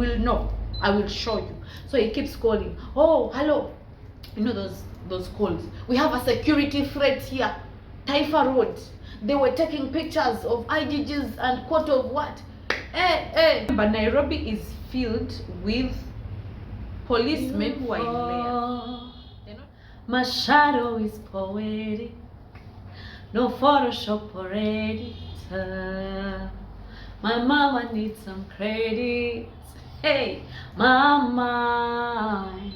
will know. I will show you. So he keeps calling. Oh, hello. You know those calls. We have a security threat here. Taifa Road. They were taking pictures of IGGs and quote of what? But Nairobi is filled with policemen who are in there. My shadow is poetic. No Photoshop or editor. My mama needs some credit. Hey, my mind.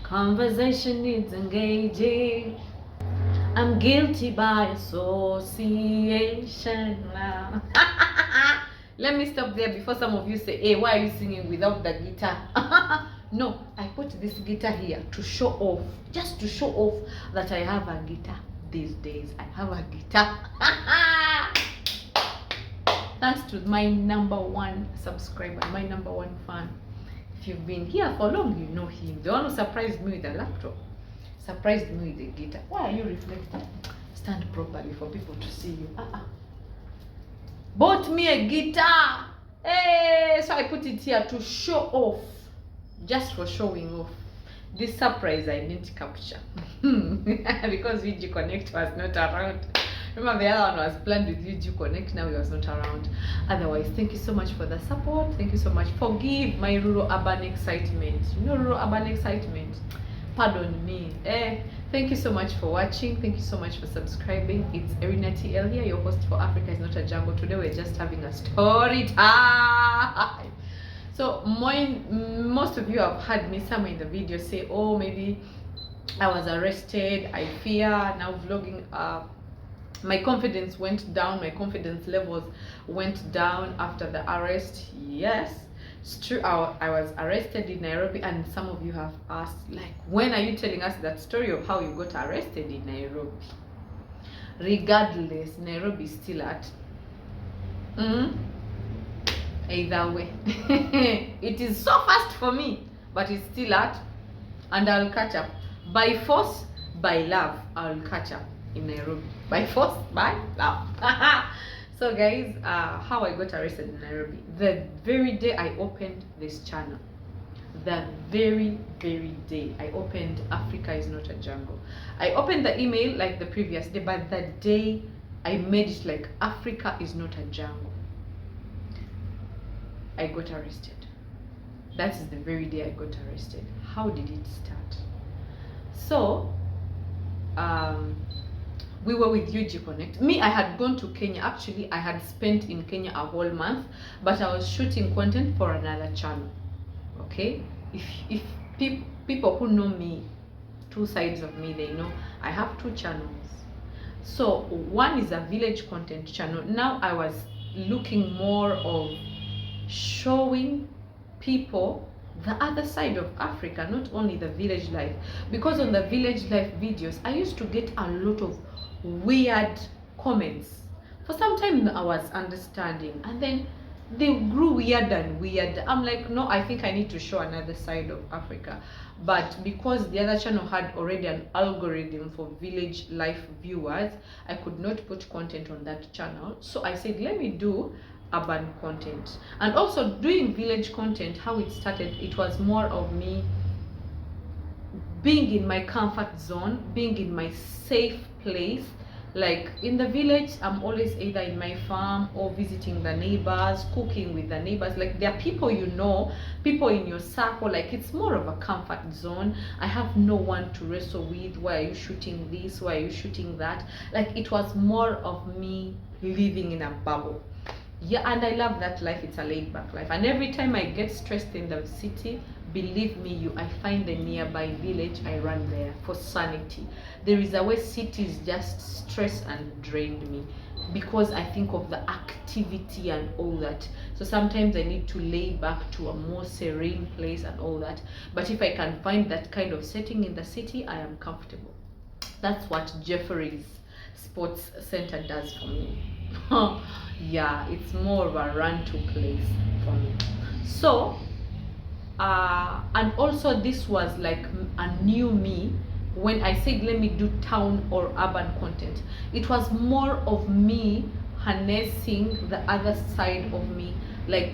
Conversation needs engaging. I'm guilty by association. Let me stop there before some of you say, hey, why are you singing without the guitar? No, I put this guitar here to show off, just to show off that I have a guitar these days. I have a guitar. Thanks to my #1 subscriber, my #1 fan. If you've been here for long, you know him. The one who surprised me with a laptop, surprised me with a guitar. Why are you reflecting? Stand properly for people to see you. Bought me a guitar. Hey, so I put it here to show off, just for showing off. This surprise I didn't capture because VG Connect was not around. Remember, the other one was planned with VG Connect, now he was not around. Otherwise, thank you so much for the support. Thank you so much. Forgive my rural urban excitement. You know, rural urban excitement. Pardon me. Thank you so much for watching. Thank you so much for subscribing. It's Erina TL here, your host for Africa is Not a Jungle. Today we're just having a story time. So most of you have heard me somewhere in the video say, oh, maybe I was arrested, I fear. Now vlogging, my confidence went down, my confidence levels went down after the arrest. Yes, it's true. I was arrested in Nairobi, and some of you have asked, like, when are you telling us that story of how you got arrested in Nairobi? Regardless, Nairobi is still at either way. It is so fast for me, but it's still at, and I'll catch up. By force, by love, I'll catch up in Nairobi. By force, by love. So guys, how I got arrested in Nairobi. The very day I opened this channel, the very day I opened Africa is Not a Jungle, I opened the email like the previous day, but the day I made it like Africa is not a jungle, I got arrested. That is the very day I got arrested. How did it start? So we were with UG Connect. Me, I had gone to Kenya. Actually, I had spent in Kenya a whole month, but I was shooting content for another channel. Okay, if people who know me, two sides of me, they know I have two channels. So one is a village content channel. Now I was looking more of showing people the other side of Africa, not only the village life, because on the village life videos I used to get a lot of weird comments. For some time I was understanding, and then they grew weird and weird. I'm like, no, I think I need to show another side of Africa. But because the other channel had already an algorithm for village life viewers, I could not put content on that channel. So I said, let me do urban content. And also doing village content, how it started, it was more of me being in my comfort zone, being in my safe place. Like in the village, I'm always either in my farm or visiting the neighbors, cooking with the neighbors. Like there are people you know, people in your circle. Like it's more of a comfort zone. I have no one to wrestle with. Why are you shooting this? Why are you shooting that? Like it was more of me living in a bubble. Yeah, and I love that life. It's a laid back life. And every time I get stressed in the city, believe me, I find the nearby village, I run there for sanity. There is a way cities just stress and drain me because I think of the activity and all that. So sometimes I need to lay back to a more serene place and all that. But if I can find that kind of setting in the city, I am comfortable. That's what Jeffrey's Sports Center does for me. Yeah, it's more of a run-to place for me. So and also this was like a new me. When I said let me do town or urban content, it was more of me harnessing the other side of me, like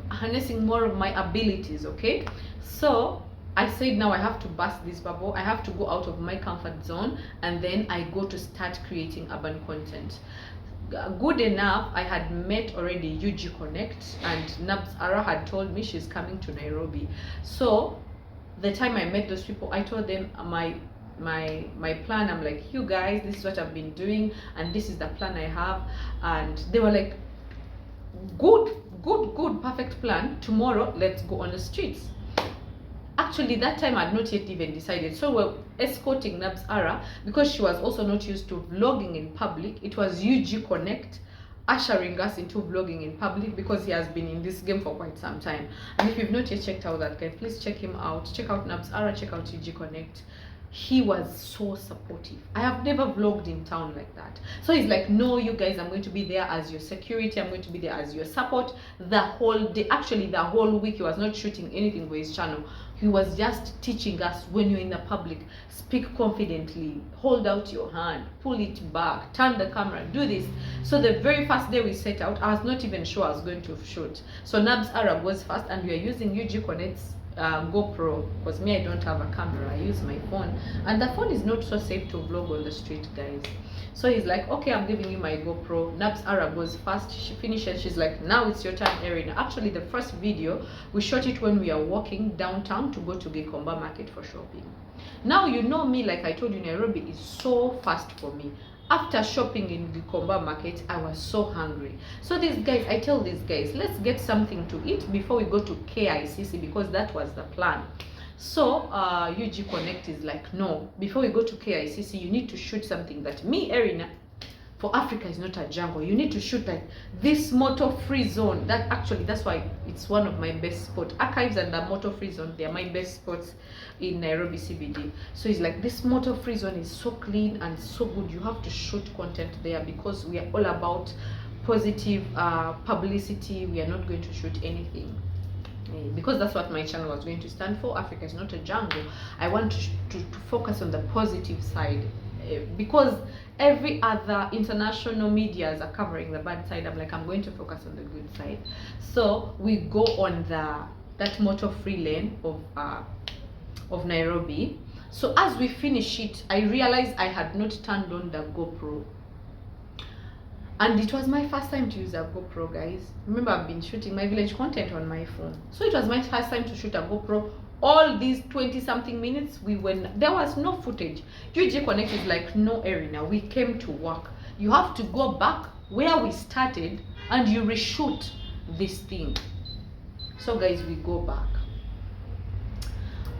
harnessing more of my abilities. Okay, so I said now I have to burst this bubble. I have to go out of my comfort zone, and then I go to start creating urban content. Good enough, I had met already UG Connect, and Nabs Ara had told me she's coming to Nairobi. So the time I met those people, I told them my plan. I'm like, you guys, this is what I've been doing, and this is the plan I have. And they were like, good, perfect plan. Tomorrow let's go on the streets. Actually, that time I'd not yet even decided. So we're escorting Nabs Ara because she was also not used to vlogging in public. It was UG Connect ushering us into vlogging in public, because he has been in this game for quite some time. And if you've not yet checked out that guy, please check him out. Check out Nabs Ara, check out UG Connect. He was so supportive. I have never vlogged in town like that. So he's like, no, you guys, I'm going to be there as your security. I'm going to be there as your support the whole day. Actually, the whole week he was not shooting anything for his channel. He was just teaching us, when you're in the public, speak confidently, hold out your hand, pull it back, turn the camera, do this. So the very first day we set out, I was not even sure I was going to shoot. So Nabs Ara goes first, and we are using UG Connect's GoPro, because me, I don't have a camera. I use my phone, and the phone is not so safe to vlog on the street, guys. So he's like, okay, I'm giving you my GoPro. Nabs Ara goes first. She finishes. She's like, now it's your turn, Erin. Actually, the first video we shot it when we are walking downtown to go to Gikomba Market for shopping. Now, you know me, like I told you, Nairobi is so fast for me. After shopping in Gikomba Market, I was so hungry. So these guys, I tell these guys, let's get something to eat before we go to KICC, because that was the plan. So UG Connect is like, no, before we go to KICC, you need to shoot something that me, Erina, for Africa is not a jungle. You need to shoot like this motor-free zone. That's why it's one of my best spots. Archives and the motor-free zone, they are my best spots in Nairobi CBD. So it's like, this motor-free zone is so clean and so good. You have to shoot content there, because we are all about positive publicity. We are not going to shoot anything, because that's what my channel was going to stand for. Africa is not a jungle. I want to focus on the positive side, because every other international medias are covering the bad side. I'm like, I'm going to focus on the good side. So we go on that motor-free lane of Nairobi. So as we finish it, I realized I had not turned on the GoPro. And it was my first time to use a GoPro, guys. Remember, I've been shooting my village content on my phone. So it was my first time to shoot a GoPro. All these 20-something minutes, there was no footage. UG Connect is like, no, Erina, we came to work. You have to go back where we started and you reshoot this thing. So guys, we go back.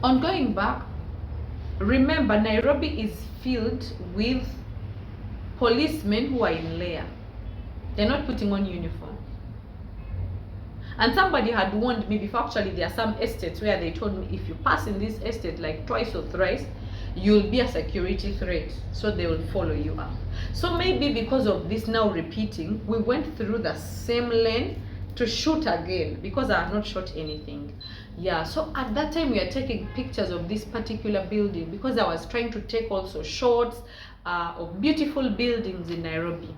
On going back, remember, Nairobi is filled with policemen who are in layer. They're not putting on uniform. And somebody had warned me before. Actually, there are some estates where they told me, if you pass in this estate like twice or thrice, you'll be a security threat, so they will follow you up. So maybe because of this now repeating, we went through the same lane to shoot again, because I have not shot anything. Yeah, so at that time we are taking pictures of this particular building, because I was trying to take also shots of beautiful buildings in Nairobi.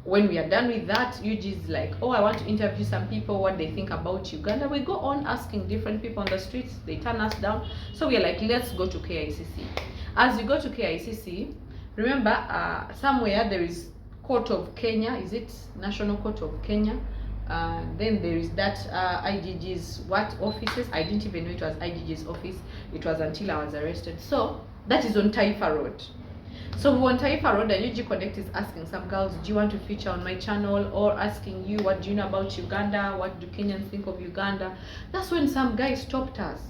When we are done with that, UG is like, oh, I want to interview some people, what they think about Uganda. We go on asking different people on the streets. They turn us down. So we are like, let's go to KICC. As we go to KICC, remember, somewhere there is Court of Kenya. Is it National Court of Kenya? Then there is that IGG's offices. I didn't even know it was IGG's office. It was until I was arrested. So that is on Taifa Road. So we on Taifa Road, and UG Connect is asking some girls, do you want to feature on my channel? Or asking you, what do you know about Uganda? What do Kenyans think of Uganda? That's when some guy stopped us.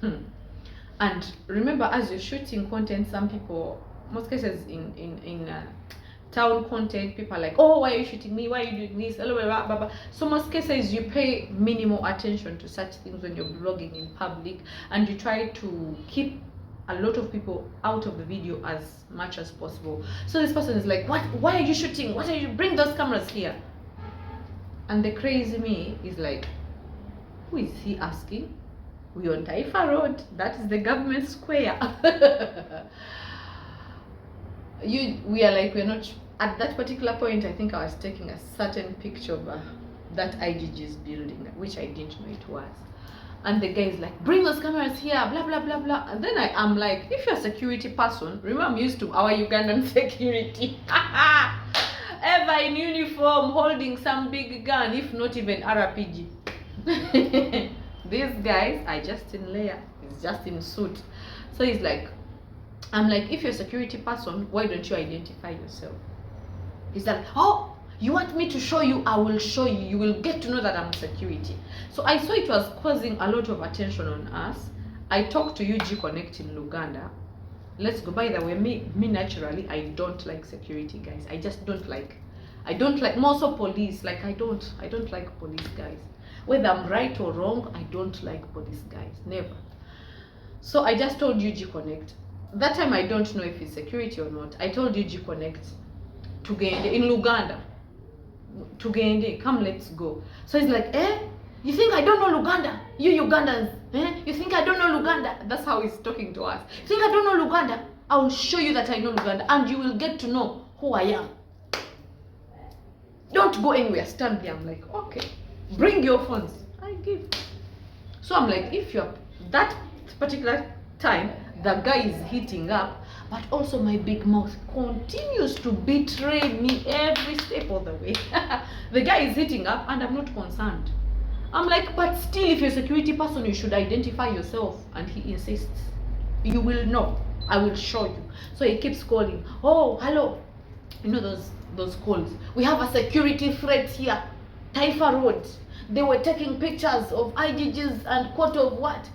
And remember, as you're shooting content, some people, most cases in town content, people are like, oh, why are you shooting me? Why are you doing this? So most cases you pay minimal attention to such things when you're vlogging in public, and you try to keep a lot of people out of the video as much as possible. So this person is like, what? Why are you shooting? What are you? Bring those cameras here. And the crazy me is like, who is he asking? We're on Taifa Road. That is the government square. We are like, we're not At that particular point, I think I was taking a certain picture of that IGG's building, which I didn't know it was. And the guy is like, bring those cameras here, blah, blah, blah, blah. And then I'm like, if you're a security person, remember I'm used to our Ugandan security. Ever in uniform, holding some big gun, if not even RPG. These guys are just in layer, he's just in suit. So he's like, I'm like, if you're a security person, why don't you identify yourself? He's like, oh, you want me to show you? I will show you. You will get to know that I'm security. So I saw it was causing a lot of attention on us. I talked to UG Connect in Uganda. Let's go. By the way, me naturally, I don't like security guys. I just don't like. I don't like, more so police. Like I don't like police guys. Whether I'm right or wrong, I don't like police guys. Never. So I just told UG Connect. That time I don't know if it's security or not. I told UG Connect to get in Uganda. To get come, let's go. So he's like, you think I don't know Uganda? You Ugandans, you think I don't know Uganda? That's how he's talking to us. You think I don't know Uganda? I will show you that I know Uganda, and you will get to know who I am. Don't go anywhere, stand there. I'm like, okay, bring your phones. I give. So I'm like, if you're that particular time, the guy is heating up, but also my big mouth continues to betray me every step of the way. The guy is heating up and I'm not concerned. I'm like, but still, if you're a security person, you should identify yourself. And he insists, you will know, I will show you. So he keeps calling, oh, hello. You know those calls. We have a security threat here, Taifa Road. They were taking pictures of IGGs and quote of what?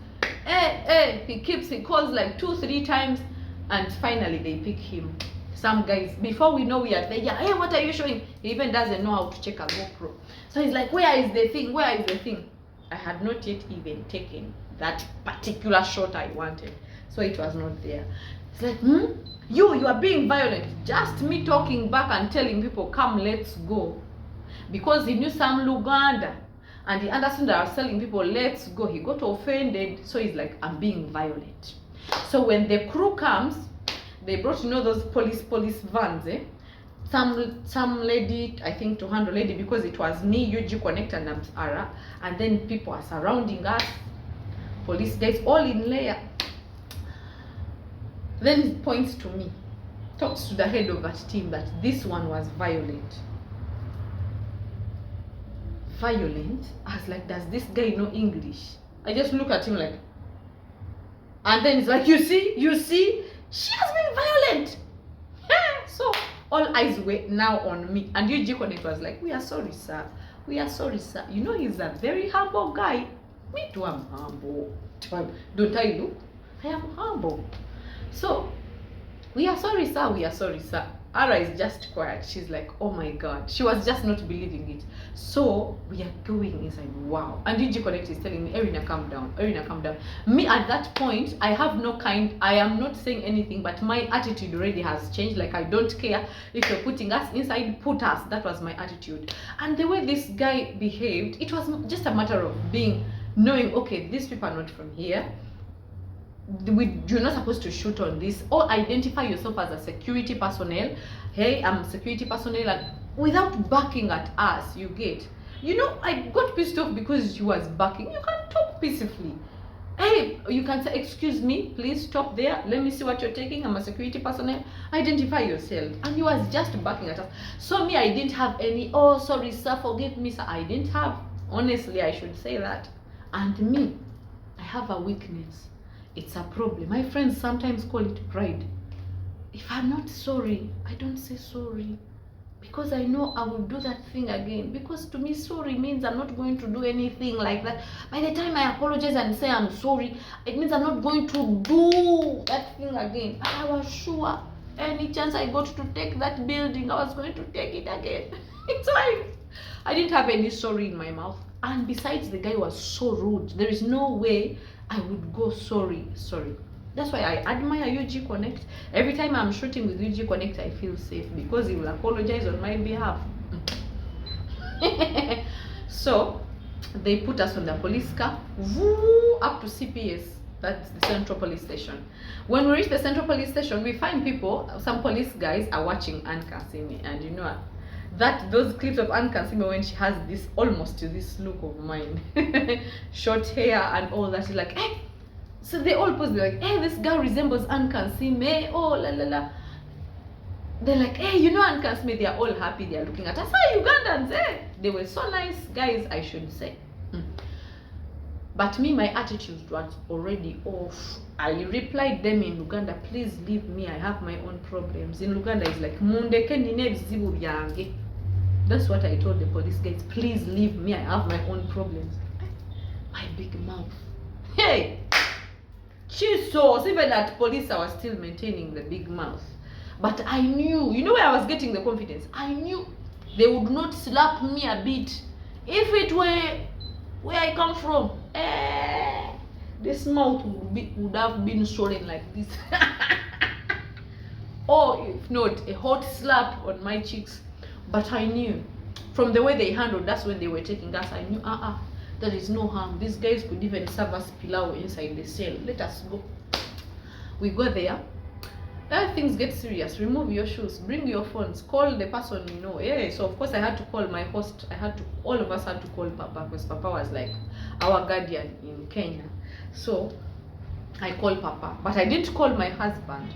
He calls like 2-3 times, and finally they pick him. Some guys, before we know we are there, hey, what are you showing? He even doesn't know how to check a GoPro. So he's like, where is the thing? Where is the thing? I had not yet even taken that particular shot I wanted, so it was not there. It's like, you are being violent. Just me talking back and telling people, come, let's go. Because he knew some Uganda, and he understood that I was telling people, let's go. He got offended, so he's like, I'm being violent. So when the crew comes, they brought, you know, those police vans, some lady, I think 200 lady, because it was me, UG Connect, and Ara, and then people are surrounding us, police guys, all in layer. Then he points to me, talks to the head of that team that this one was violent. Violent? I was like, does this guy know English? I just look at him like, and then he's like, you see, she has been violent. So all eyes were now on me, and UG Connect was like, we are sorry, sir. We are sorry, sir. You know, he's a very humble guy. Me too, I'm humble. Don't I look? I am humble. So, we are sorry, sir. We are sorry, sir. Ara is just quiet. She's like, oh my God. She was just not believing it. So, we are going inside. Wow. And UG Connect is telling me, Erina, calm down. Erina, calm down. Me, at that point, I am not saying anything, but my attitude already has changed. Like, I don't care if you're putting us inside, put us. That was my attitude. And the way this guy behaved, it was just a matter of knowing, okay, these people are not from here. You're not supposed to shoot on this, or identify yourself as a security personnel. Hey, I'm security personnel, and without backing at us, you get. You know, I got pissed off because she was backing. You can talk peacefully. Hey, you can say, excuse me, please stop there. Let me see what you're taking. I'm a security personnel. Identify yourself. And he was just backing at us. So me, I didn't have any, oh, sorry, sir, forgive me, sir. I didn't have. Honestly, I should say that. And me, I have a weakness. It's a problem. My friends sometimes call it pride. If I'm not sorry, I don't say sorry, because I know I will do that thing again. Because to me, sorry means I'm not going to do anything like that. By the time I apologize and say I'm sorry, it means I'm not going to do that thing again. I was sure any chance I got to take that building, I was going to take it again. It's fine. I didn't have any sorry in my mouth. And besides, the guy was so rude. There is no way I would go sorry. That's why I admire UG Connect. Every time I'm shooting with UG Connect, I feel safe because he will apologize on my behalf. So they put us on the police car, up to CPS. That's the Central Police Station. When we reach the Central Police Station, we find people, some police guys are watching Anne Kansime, and you know that those clips of Anne Kansime when she has this almost this look of mine, short hair and all that, she's like, hey. So they all post, they're like, hey, this girl resembles Anne Kansime, oh la la la. They're like, hey, you know Anne Kansime, they're all happy, they're looking at us. Hey, Ugandans, eh? They were so nice guys, I should say. But me, my attitude was already off. I replied them in Uganda, please leave me, I have my own problems. In Uganda, it's like, that's what I told the police guys, please leave me, I have my own problems. My big mouth. Hey! Jesus! Even at police, I was still maintaining the big mouth. But I knew, you know where I was getting the confidence? I knew they would not slap me a bit. If it were where I come from, this mouth would have been swollen like this. Or if not, a hot slap on my cheeks. But I knew, from the way they handled, that's when they were taking us, I knew, there is no harm. These guys could even serve us pilau inside the cell. Let us go. We go there. Things get serious. Remove your shoes, bring your phones, call the person you know. Yeah, so of course I had to call my host. All of us had to call Papa, because Papa was like our guardian in Kenya. So I called Papa, but I didn't call my husband.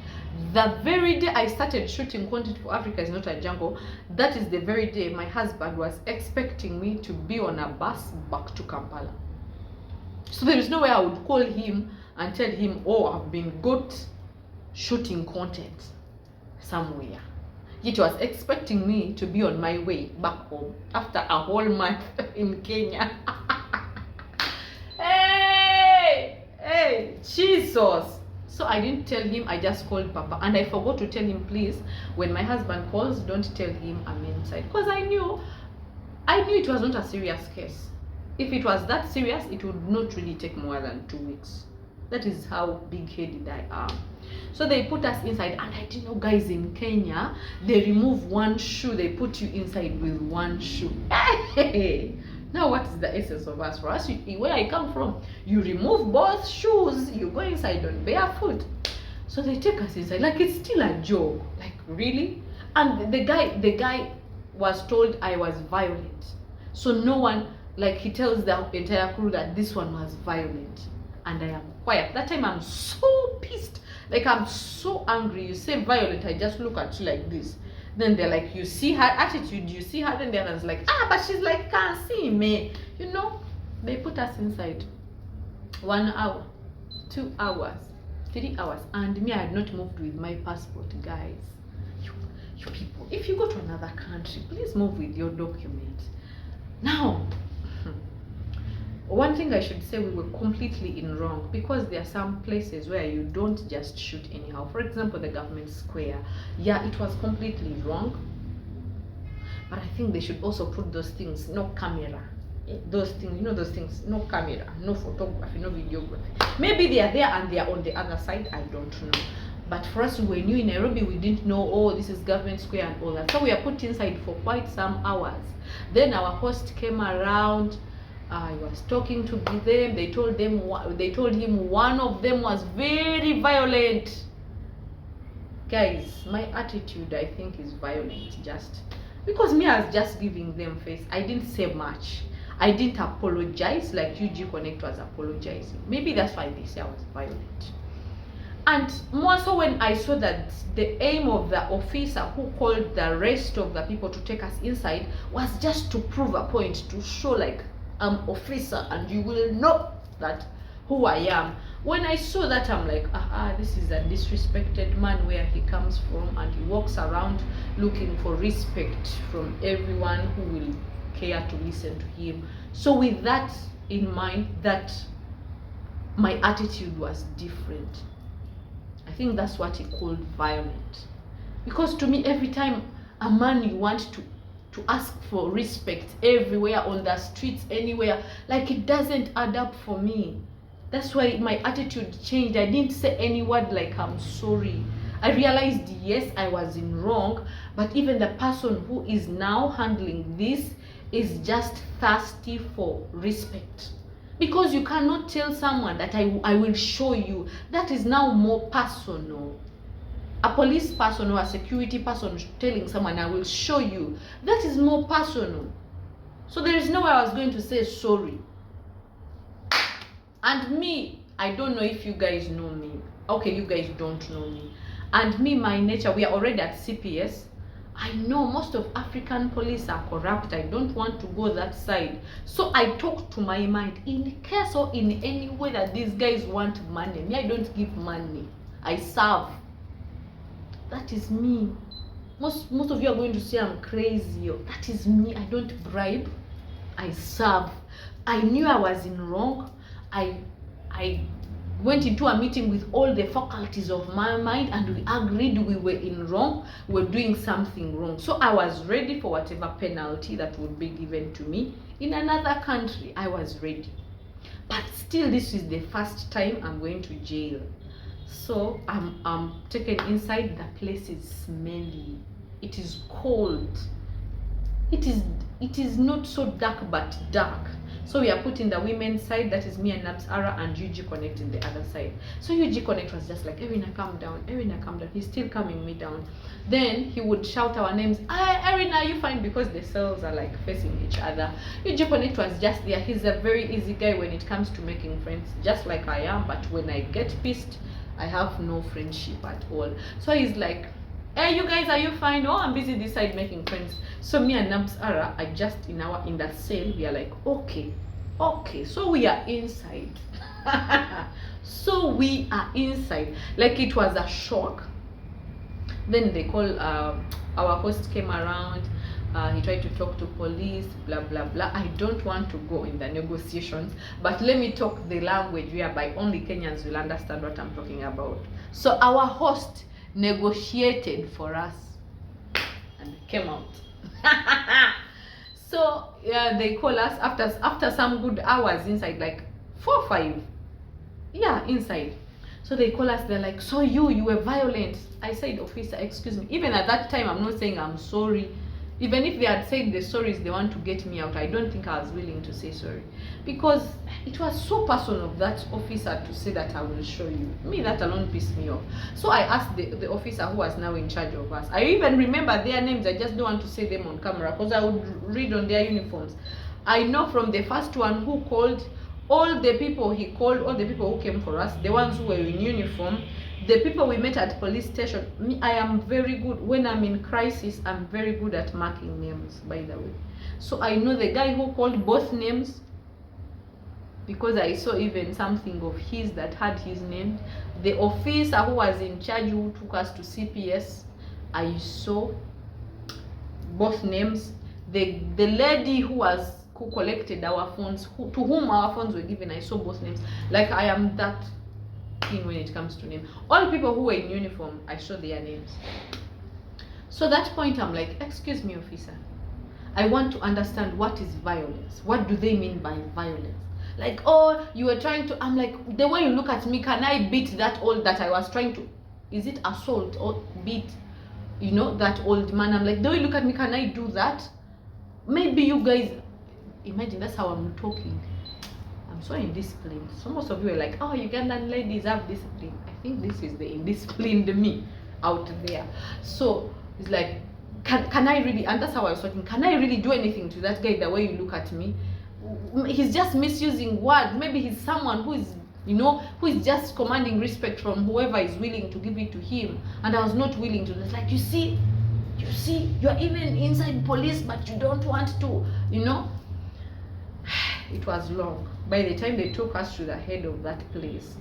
The very day I started shooting content for Africa is Not a Jungle, that is the very day my husband was expecting me to be on a bus back to Kampala. So there is no way I would call him and tell him, oh, I've been got shooting content somewhere. He was expecting me to be on my way back home after a whole month in Kenya. Hey, Jesus. So I didn't tell him, I just called Papa. And I forgot to tell him, please, when my husband calls, don't tell him I'm inside. Because I knew it was not a serious case. If it was that serious, it would not really take more than 2 weeks. That is how big-headed I am. So they put us inside, and I didn't know, guys, in Kenya, they remove one shoe, they put you inside with one shoe. Hey! Now what is the essence of us? For us, where I come from, you remove both shoes, you go inside on barefoot. So they take us inside, like it's still a joke. Like, really? And the guy was told I was violent. So no one, like, he tells the entire crew that this one was violent. And I am quiet. That time I'm so pissed. Like, I'm so angry. You say violent, I just look at you like this. Then they're like, you see her attitude, you see her. Then the other's like, but she's like, can't see me. You know, they put us inside 1 hour, 2 hours, 3 hours. And me, I had not moved with my passport, guys. You people, if you go to another country, please move with your document. Now, one thing I should say, we were completely in wrong, because there are some places where you don't just shoot anyhow. For example, the government square. Yeah, it was completely wrong. But I think they should also put those things, no camera. Those things, you know, those things, no camera, no photography, no videography. Maybe they are there and they are on the other side, I don't know. But for us, we were new in Nairobi, we didn't know, oh, this is government square and all that. So we are put inside for quite some hours. Then our host came around. I was talking to them. They told him one of them was very violent. Guys, my attitude, I think, is violent, just because me, I was just giving them face. I didn't say much. I didn't apologize like UG Connect was apologizing. Maybe that's why they say I was violent. And more so when I saw that the aim of the officer who called the rest of the people to take us inside was just to prove a point, to show like, I'm officer and you will know that who I am. When I saw that, I'm like, this is a disrespected man, where he comes from, and he walks around looking for respect from everyone who will care to listen to him. So with that in mind, that my attitude was different. I think that's what he called violent. Because to me, every time a man you want to ask for respect everywhere, on the streets, anywhere, like, it doesn't add up for me. That's why my attitude changed. I didn't say any word like I'm sorry. I realized, yes, I was in wrong, but even the person who is now handling this is just thirsty for respect. Because you cannot tell someone that I will show you. That is now more personal. A police person or a security person telling someone I will show you, that is more personal. So there is no way I was going to say sorry. And me, I don't know if you guys know me. Okay, you guys don't know me. And me, my nature, we are already at CPS. I know most of African police are corrupt. I don't want to go that side. So I talk to my mind. In case or in any way that these guys want money, me, I don't give money. I serve. That is me. Most of you are going to say I'm crazy. That is me. I don't bribe. I serve. I knew I was in wrong. I went into a meeting with all the faculties of my mind, and we agreed we were in wrong. We were doing something wrong. So I was ready for whatever penalty that would be given to me in another country. I was ready. But still, this is the first time I'm going to jail. So I'm taken inside. The place is smelly. It is cold. It is not so dark, but dark. So we are put in the women's side, that is me and Nabsara, and UG Connect in the other side. So UG Connect was just like, Erina, calm down, Erina, calm down. He's still calming me down. Then he would shout our names, Erina, you fine, because the cells are like facing each other. UG Connect was just there. He's a very easy guy when it comes to making friends, just like I am. But when I get pissed, I have no friendship at all. So he's like, hey, you guys, are you fine? Oh, I'm busy this side making friends. So me and Nabsara are just in that cell. We are like, okay. So we are inside. So we are inside. Like, it was a shock. Then they call, our host came around. He tried to talk to police, blah blah blah. I don't want to go in the negotiations, but let me talk the language whereby only Kenyans will understand what I'm talking about. So our host negotiated for us and came out. So yeah, they call us after some good hours inside, like 4 or 5, yeah, inside. So they call us. They're like, so you were violent. I said, officer, excuse me. Even at that time, I'm not saying I'm sorry. Even if they had said the stories they want to get me out, I don't think I was willing to say sorry, because it was so personal of that officer to say that I will show you. Me, that alone pissed me off. So I asked the officer who was now in charge of us. I even remember their names. I just don't want to say them on camera because I would read on their uniforms. I know from the first one who called, all the people he called, all the people who came for us, the ones who were in uniform, the people we met at police station. Me, I am very good when I'm in crisis. I'm very good at marking names, by the way. So I know the guy who called both names, because I saw even something of his that had his name. The officer who was in charge, who took us to CPS, I saw both names. The lady who collected our phones, to whom our phones were given, I saw both names. Like, I am that when it comes to name. All people who were in uniform, I saw their names. So at that point, I'm like, excuse me, officer, I want to understand what is violence. What do they mean by violence? Like, oh, you were trying to, I'm like, the way you look at me, can I beat that old that I was trying to, is it assault or beat, that old man? I'm like, the way you look at me, can I do that? Maybe you guys, imagine that's how I'm talking. I'm so indisciplined. So most of you are like, oh, Ugandan ladies have discipline. I think this is the indisciplined me out there. So it's like, can I really, and that's how I was talking, can I really do anything to that guy the way you look at me? He's just misusing words. Maybe he's someone who is, who is just commanding respect from whoever is willing to give it to him. And I was not willing to. It's like, you see, you're even inside police, but you don't want to, It was long. By the time they took us to the head of that place,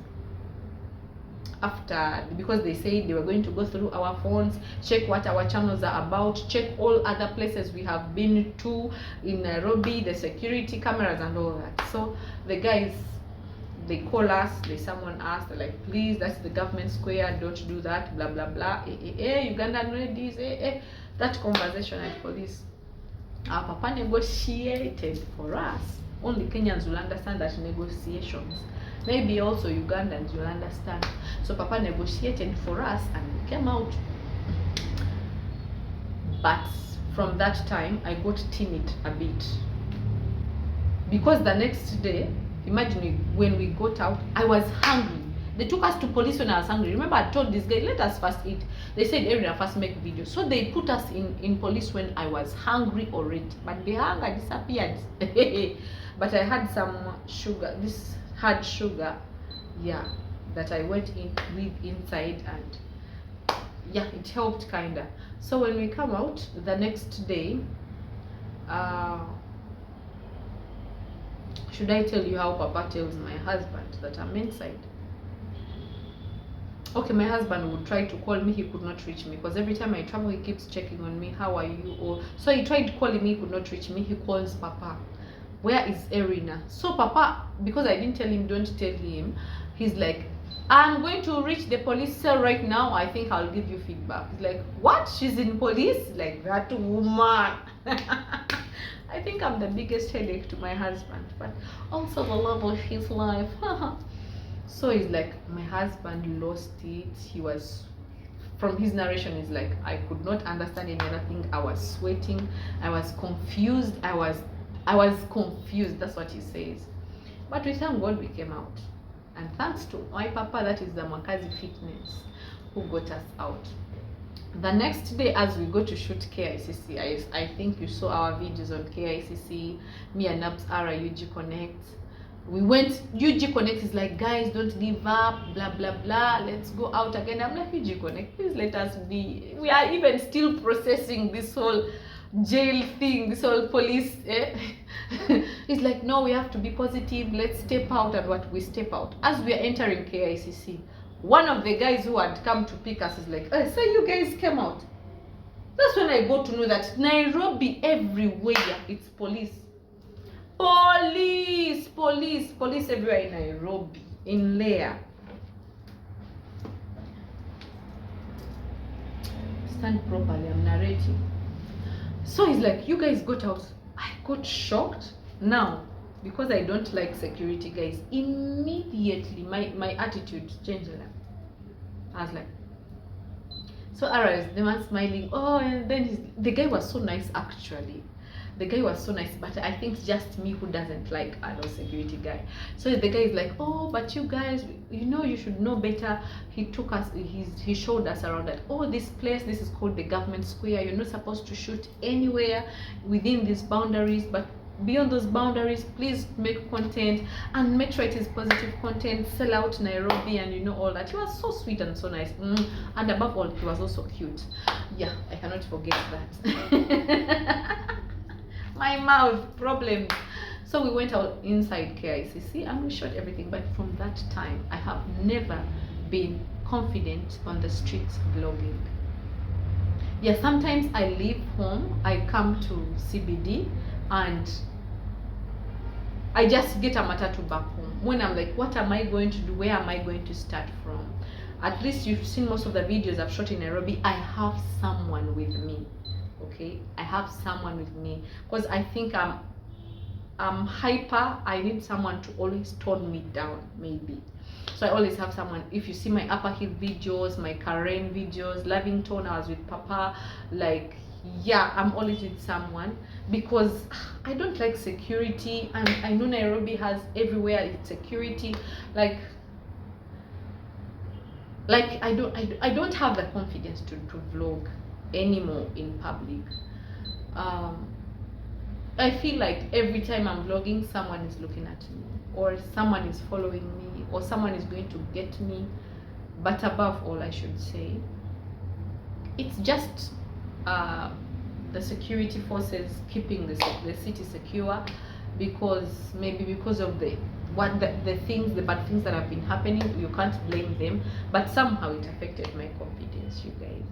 because they said they were going to go through our phones, check what our channels are about, check all other places we have been to in Nairobi, the security cameras and all that. So the guys, they call us, someone asked, they're like, please, that's the government square, don't do that, blah blah blah, Ugandan ladies, that conversation at police. Our papa negotiated for us. Only Kenyans will understand that negotiations. Maybe also Ugandans will understand. So Papa negotiated for us and we came out. But from that time, I got timid a bit. Because the next day, Imagine when we got out, I was hungry. They took us to police when I was hungry. Remember, I told this guy, let us first eat. They said, Erin, first make video. So they put us in police when I was hungry already. But the hunger disappeared. But I had some sugar, this hard sugar, yeah, that I went in with inside, and yeah, it helped kinda. So when we come out the next day, should I tell you how Papa tells my husband that I'm inside? Okay, my husband would try to call me, he could not reach me, because every time I travel he keeps checking on me, how are you? Or so he tried calling me, he could not reach me. He calls Papa, where is Erina? So Papa, because I didn't tell him, don't tell him, he's like, I'm going to reach the police cell right now, I think I'll give you feedback. He's like, what? She's in police? Like, that woman. I think I'm the biggest headache to my husband, but also the love of his life. So he's like, my husband lost it. He was, from his narration, is like, I could not understand any other thing. I was sweating, I was confused, I was confused. That's what he says. But we thank God we came out, and thanks to my Papa, that is the Makazi Fitness, who got us out. The next day, as we go to shoot KICC, I think you saw our videos on KICC, me and Nabs Ara UG Connect. We went, UG Connect is like, guys, don't give up, blah blah blah, let's go out again. I'm like, UG Connect, please let us be. We are even still processing this whole jail thing, this whole police. It's like, no, we have to be positive, let's step out. And what we step out, as we are entering KICC, one of the guys who had come to pick us is like, so you guys came out. That's when I got to know that Nairobi, everywhere it's police. Police everywhere in Nairobi, in Leah. Stand properly, I'm narrating. So he's like, you guys got out. I got shocked. Now, because I don't like security guys, immediately my attitude changed. I was like, so Ara, the man smiling. Oh, and then the guy was so nice actually. The guy was so nice, but I think just me who doesn't like a security guy. So the guy is like, oh, but you guys, you know, you should know better. He took us, he showed us around that, oh, this place, this is called the government square. You're not supposed to shoot anywhere within these boundaries, but beyond those boundaries, please make content and make sure it is positive content. Sell out Nairobi, and you know all that. He was so sweet and so nice, and above all, he was also cute. Yeah, I cannot forget that. My mouth problem. So we went out inside KICC and we shot everything. But from that time, I have never been confident on the streets vlogging. Yeah, sometimes I leave home, I come to CBD, and I just get a matatu back home. When I'm like, what am I going to do? Where am I going to start from? At least you've seen most of the videos I've shot in Nairobi. I have someone with me. Okay, I have someone with me, because I think I'm hyper. I need someone to always tone me down, maybe. So I always have someone. If you see my Upper Hill videos, my Karen videos, Lavington, I was with Papa. Like, yeah, I'm always with someone, because I don't like security, and I know Nairobi has everywhere it's security. Like I don't have the confidence to vlog anymore in public. I feel like every time I'm vlogging, someone is looking at me, or someone is following me, or someone is going to get me. But above all, I should say, it's just the security forces keeping the city secure, because maybe because of the bad things that have been happening. You can't blame them, but somehow it affected my confidence, you guys.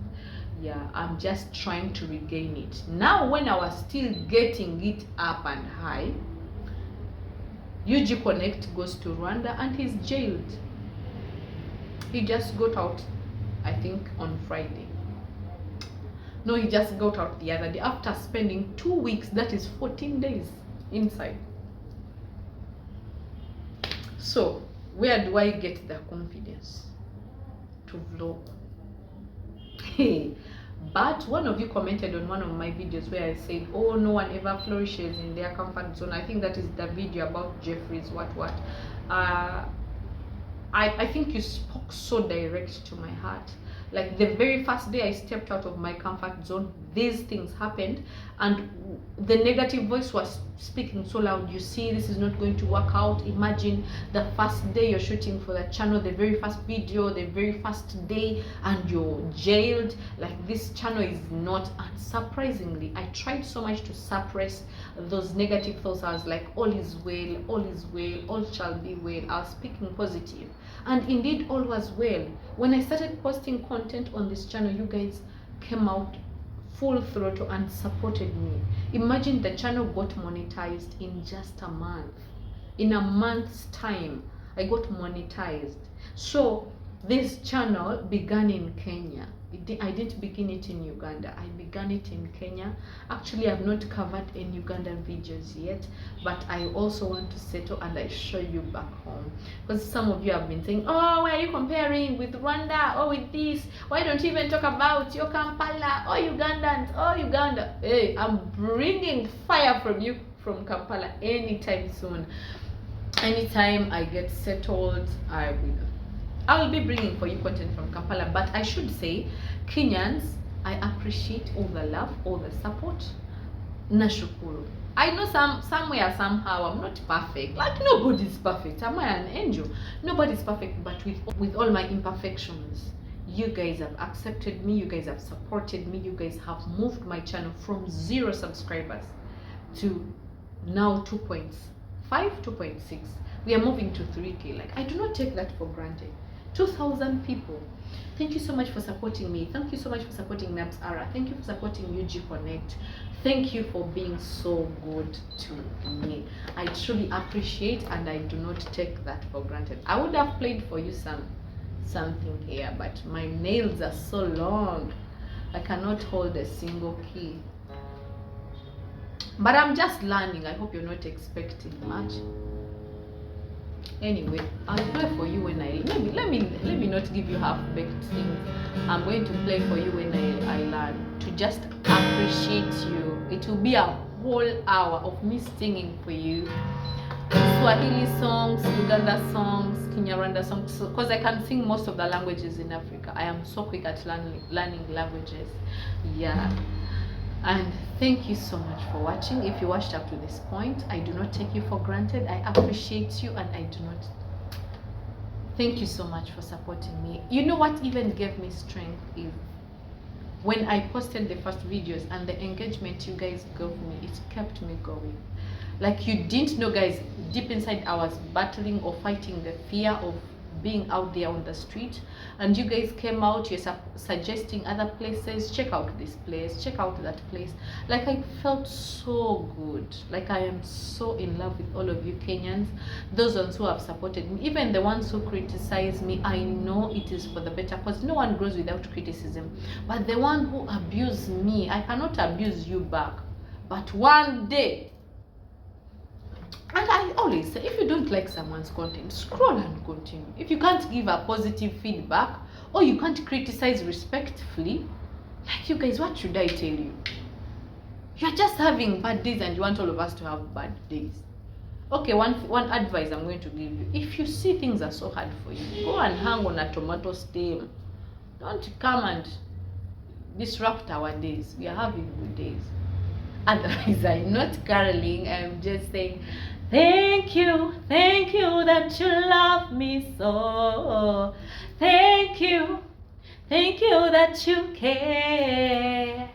Yeah, I'm just trying to regain it now. When I was still getting it up and high, UG Connect goes to Rwanda and he's jailed. He just got out, I think, on Friday. No, he just got out the other day after spending 2 weeks, that is 14 days inside. So where do I get the confidence to vlog? Hey, But one of you commented on one of my videos where I said, oh, no one ever flourishes in their comfort zone. I think that is the video about Jeffrey's what. I think you spoke so direct to my heart. Like the very first day I stepped out of my comfort zone, these things happened, and the negative voice was speaking so loud. You see, this is not going to work out. Imagine the first day you're shooting for the channel, the very first video, the very first day, and you're jailed. Like, this channel is not. And surprisingly, I tried so much to suppress those negative thoughts. I was like, all is well, all shall be well. I was speaking positive, and indeed all was well. When I started posting content on this channel, you guys came out full throttle and supported me. Imagine, the channel got monetized in just a month. In a month's time, I got monetized. So this channel began in Kenya. I didn't begin it in Uganda. I began it in Kenya. Actually, I've not covered any Ugandan videos yet, but I also want to settle and I show you back home. Because some of you have been saying, oh, why are you comparing with Rwanda or with this? Why don't you even talk about your Kampala or Ugandans or Uganda? Hey, I'm bringing fire from you from Kampala anytime soon. Anytime I get settled, I will be bringing for you content from Kampala. But I should say, Kenyans, I appreciate all the love, all the support. Nashukuru. I know somewhere, somehow, I'm not perfect. Like, nobody's perfect. Am I an angel? Nobody's perfect, but with all my imperfections, you guys have accepted me, you guys have supported me, you guys have moved my channel from 0 subscribers to now 2.5, 2.6. We are moving to 3K. Like, I do not take that for granted. 2,000 people. Thank you so much for supporting me. Thank you so much for supporting Nabs Ara. Thank you for supporting UG Connect. Thank you for being so good to me. I truly appreciate, and I do not take that for granted. I would have played for you something here, but my nails are so long. I cannot hold a single key. But I'm just learning. I hope you're not expecting much. Anyway, I'll play for you when let me not give you half-baked things. I'm going to play for you when I learn to just appreciate you. It will be a whole hour of me singing for you Swahili songs, Uganda songs, Kinyarwanda songs, because I can sing most of the languages in Africa. I am so quick at learning languages. Yeah. And thank you so much for watching. If you watched up to this point, I do not take you for granted. I appreciate you, and I do not. Thank you so much for supporting me. You know what even gave me strength is when I posted the first videos and the engagement you guys gave me, it kept me going. Like, you didn't know, guys, deep inside I was battling or fighting the fear of being out there on the street, and you guys came out, you're suggesting other places, check out this place, check out that place. Like, I felt so good. Like, I am so in love with all of you Kenyans, those ones who have supported me, even the ones who criticize me. I know it is for the better, because no one grows without criticism. But the one who abuse me, I cannot abuse you back, but one day. And I always say, if you don't like someone's content, scroll and continue. If you can't give a positive feedback, or you can't criticize respectfully, like, you guys, what should I tell you? You're just having bad days and you want all of us to have bad days. Okay, one advice I'm going to give you. If you see things are so hard for you, go and hang on a tomato stem. Don't come and disrupt our days. We are having good days. Otherwise, I'm not caroling. I'm just saying, thank you that you love me so. Thank you that you care.